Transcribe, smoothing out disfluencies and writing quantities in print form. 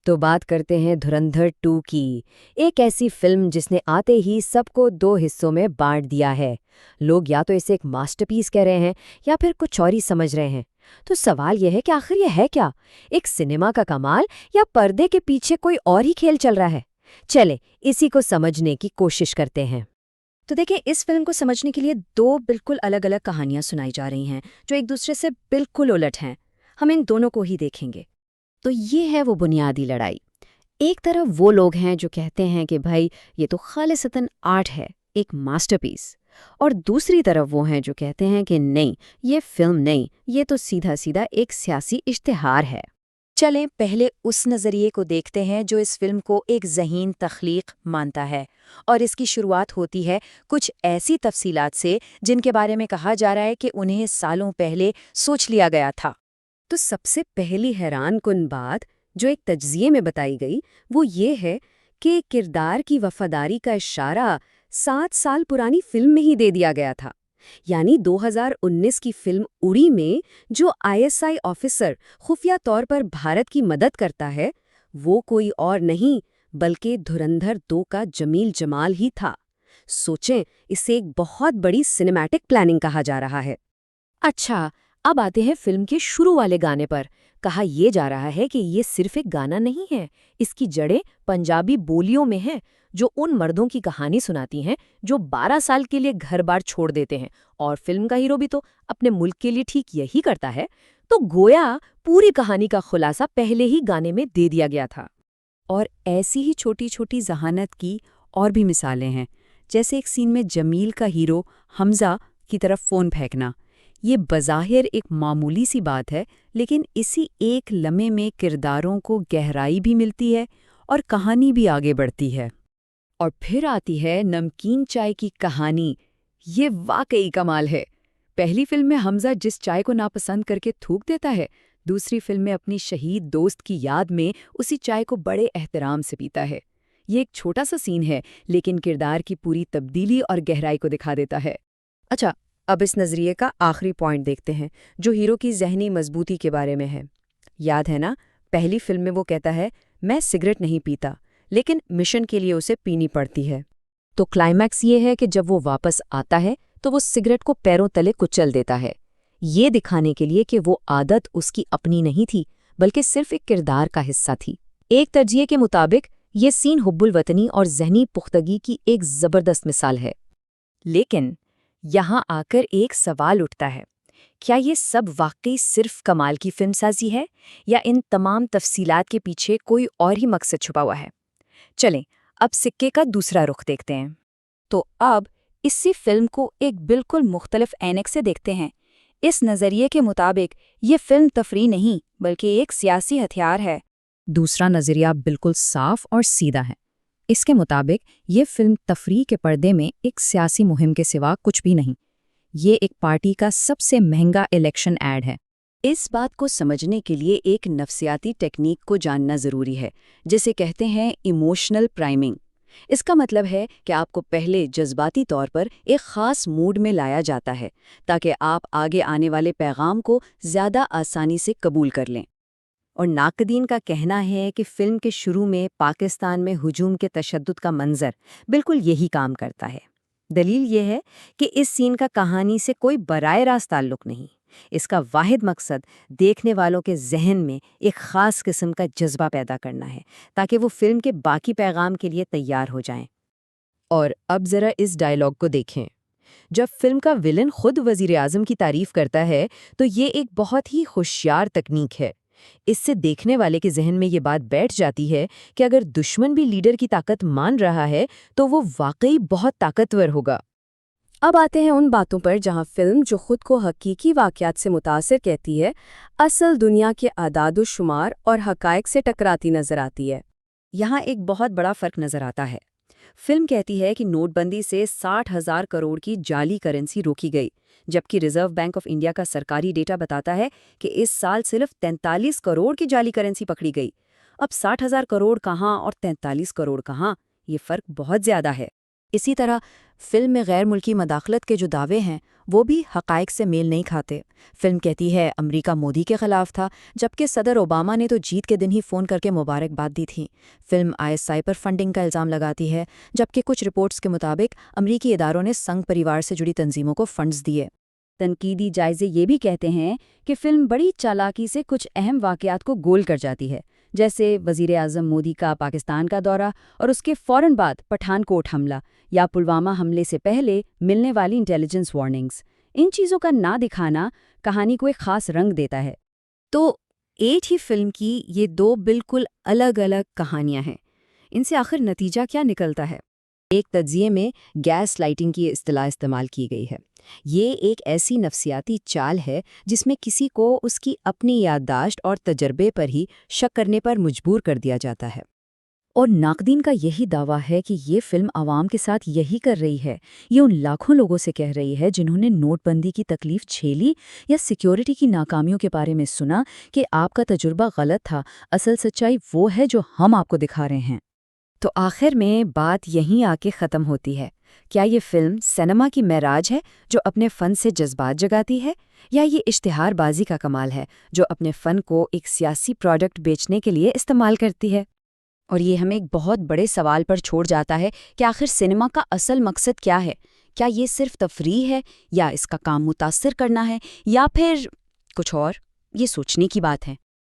तो बात करते हैं धुरंधर 2 की। एक ऐसी फिल्म जिसने आते ही सबको दो हिस्सों में बांट दिया है। लोग या तो इसे एक मास्टरपीस कह रहे हैं या फिर कुछ और ही समझ रहे हैं। तो सवाल यह है कि आखिर यह है क्या, एक सिनेमा का कमाल या पर्दे के पीछे कोई और ही खेल चल रहा है? चले इसी को समझने की कोशिश करते हैं। तो देखिए, इस फिल्म को समझने के लिए दो बिल्कुल अलग अलग कहानियां सुनाई जा रही हैं जो एक दूसरे से बिल्कुल उलट हैं। हम इन दोनों को ही देखेंगे। तो ये है वो बुनियादी लड़ाई। एक तरफ वो लोग हैं जो कहते हैं कि भाई ये तो खालिसतन आर्ट है, एक मास्टरपीस। और दूसरी तरफ वो हैं जो कहते हैं कि नहीं, ये फिल्म नहीं, ये तो सीधा सीधा एक सियासी इश्तिहार है। चलें पहले उस नज़रिए को देखते हैं जो इस फिल्म को एक ज़हीन तख्लीक मानता है। और इसकी शुरुआत होती है कुछ ऐसी तफसीलात से जिनके बारे में कहा जा रहा है कि उन्हें सालों पहले सोच लिया गया था। तो सबसे पहली हैरान कुन बात जो एक तज्जिए में बताई गई वो ये है कि किरदार की वफादारी का इशारा 7 साल पुरानी फिल्म में ही दे दिया गया था। यानी 2019 की फिल्म उड़ी में जो आईएसआई ऑफिसर खुफिया तौर पर भारत की मदद करता है, वो कोई और नहीं बल्कि धुरंधर 2 का जमील जमाल ही था। सोचें, इसे एक बहुत बड़ी सिनेमैटिक प्लानिंग कहा जा रहा है। अच्छा, अब आते हैं फिल्म के शुरू वाले गाने पर। कहा यह जा रहा है कि ये सिर्फ एक गाना नहीं है, इसकी जड़ें पंजाबी बोलियों में हैं, जो उन मर्दों की कहानी सुनाती हैं जो 12 साल के लिए घर-बार छोड़ देते हैं। और फिल्म का हीरो भी तो अपने मुल्क के लिए ठीक यही करता है। तो गोया पूरी कहानी का खुलासा पहले ही गाने में दे दिया गया था। और ऐसी ही छोटी छोटी जहानत की और भी मिसालें हैं, जैसे एक सीन में जमील का हीरो हमजा की तरफ फ़ोन फेंकना। ये बज़ाहिर एक मामूली सी बात है, लेकिन इसी एक लम्हे में किरदारों को गहराई भी मिलती है और कहानी भी आगे बढ़ती है। और फिर आती है नमकीन चाय की कहानी। ये वाकई कमाल है। पहली फिल्म में हमजा जिस चाय को नापसंद करके थूक देता है, दूसरी फिल्म में अपनी शहीद दोस्त की याद में उसी चाय को बड़े एहतराम से पीता है। ये एक छोटा सा सीन है, लेकिन किरदार की पूरी तब्दीली और गहराई को दिखा देता है। अच्छा, अब इस नज़रिए का आखिरी पॉइंट देखते हैं, जो हीरो की ज़हनी मजबूती के बारे में है। याद है ना, पहली फिल्म में वो कहता है, मैं सिगरेट नहीं पीता, लेकिन मिशन के लिए उसे पीनी पड़ती है। तो क्लाइमैक्स ये है कि जब वो वापस आता है तो वो सिगरेट को पैरों तले कुचल देता है, ये दिखाने के लिए कि वो आदत उसकी अपनी नहीं थी, बल्कि सिर्फ एक किरदार का हिस्सा थी। एक तर्जीह के मुताबिक ये सीन हुब्बुल वतनी और ज़हनी पुख्तगी की एक ज़बरदस्त मिसाल है। लेकिन यहाँ आकर एक सवाल उठता है, क्या ये सब वाकई सिर्फ कमाल की फिल्मसाजी है या इन तमाम तफसीलात के पीछे कोई और ही मकसद छुपा हुआ है? चलें, अब सिक्के का दूसरा रुख देखते हैं। तो अब इसी फिल्म को एक बिल्कुल मुख्तलिफ ऐनक से देखते हैं। इस नज़रिए के मुताबिक ये फिल्म तफरीह नहीं बल्कि एक सियासी हथियार है। दूसरा नज़रिया बिल्कुल साफ और सीधा है। इसके मुताबिक ये फिल्म तफरीह के पर्दे में एक सियासी मुहिम के सिवा कुछ भी नहीं। ये एक पार्टी का सबसे महंगा इलेक्शन एड है। इस बात को समझने के लिए एक नफ्सियाती टेक्निक को जानना ज़रूरी है, जिसे कहते हैं इमोशनल प्राइमिंग। इसका मतलब है कि आपको पहले जज्बाती तौर पर एक ख़ास मूड में लाया जाता है, ताकि आप आगे आने वाले पैगाम को ज़्यादा आसानी से कबूल कर लें। और नाकदीन का कहना है कि फ़िल्म के शुरू में पाकिस्तान में हुजूम के तशद्दुद का मंजर बिल्कुल यही काम करता है। दलील ये है कि इस सीन का कहानी से कोई बराए रास्त ताल्लुक नहीं। इसका वाहिद मकसद देखने वालों के जहन में एक ख़ास किस्म का जज्बा पैदा करना है, ताकि वो फिल्म के बाकी पैगाम के लिए तैयार हो जाएं। और अब ज़रा इस डायलॉग को देखें। जब फिल्म का विलन खुद वज़ीर आज़म की तारीफ करता है, तो ये एक बहुत ही होशियार तकनीक है। इससे देखने वाले के जहन में ये बात बैठ जाती है कि अगर दुश्मन भी लीडर की ताकत मान रहा है, तो वो वाकई बहुत ताकतवर होगा। अब आते हैं उन बातों पर जहां फिल्म, जो खुद को हकीकी वाक़यात से मुतासिर कहती है, असल दुनिया के आदाद-ओ-शुमार और हक़ाइक़ से टकराती नजर आती है। यहाँ एक बहुत बड़ा फ़र्क नजर आता है। फिल्म कहती है कि नोटबंदी से 60,000 करोड़ की जाली करेंसी रोकी गई, जबकि रिजर्व बैंक ऑफ इंडिया का सरकारी डेटा बताता है कि इस साल सिर्फ 43 करोड़ की जाली करेंसी पकड़ी गई। अब 60,000 करोड़ कहाँ और 43 करोड़ कहाँ, ये फ़र्क बहुत ज़्यादा है। इसी तरह फिल्म में गैर मुल्की मदाखलत के जो दावे हैं वो भी हक़ाइक़ से मेल नहीं खाते। फिल्म कहती है अमेरिका मोदी के खिलाफ था, जबकि सदर ओबामा ने तो जीत के दिन ही फ़ोन करके मुबारकबाद दी थी। फिल्म ISI पर फंडिंग का इल्ज़ाम लगाती है, जबकि कुछ रिपोर्ट्स के मुताबिक अमेरिकी इदारों ने संघ परिवार से जुड़ी तंजीमों को फंड्स दिए। तनकीदी जायजे ये भी कहते हैं कि फिल्म बड़ी चालाकी से कुछ अहम वाक़यात को गोल कर जाती है, जैसे वज़ीर आज़म मोदी का पाकिस्तान का दौरा और उसके फ़ौरन बाद पठानकोट हमला या पुलवामा हमले से पहले मिलने वाली इंटेलिजेंस वार्निंग्स। इन चीज़ों का ना दिखाना कहानी को एक ख़ास रंग देता है। तो एक ही फिल्म की ये दो बिल्कुल अलग-अलग कहानियाँ हैं। इनसे आखिर नतीजा क्या निकलता है? एक तज्ज़िये में गैस लाइटिंग की इस्तिलाह इस्तेमाल की गई है। ये एक ऐसी नफ्सियाती चाल है जिसमें किसी को उसकी अपनी याददाश्त और तजर्बे पर ही शक करने पर मजबूर कर दिया जाता है। और नाक़दीन का यही दावा है कि ये फिल्म आवाम के साथ यही कर रही है। ये उन लाखों लोगों से कह रही है जिन्होंने नोटबंदी की तकलीफ झेली या सिक्योरिटी की नाकामियों के बारे में सुना कि आपका तजुर्बा गलत था, असल सच्चाई वो है जो हम आपको दिखा रहे हैं। तो आखिर में बात यहीं आके ख़त्म होती है। क्या ये फिल्म सिनेमा की मेराज है जो अपने फ़न से जज्बात जगाती है, या ये इश्तिहारबाजी का कमाल है जो अपने फ़न को एक सियासी प्रोडक्ट बेचने के लिए इस्तेमाल करती है? और ये हमें एक बहुत बड़े सवाल पर छोड़ जाता है कि आखिर सिनेमा का असल मकसद क्या है? क्या ये सिर्फ तफरीह है, या इसका काम मुतासिर करना है, या फिर कुछ और? ये सोचने की बात है।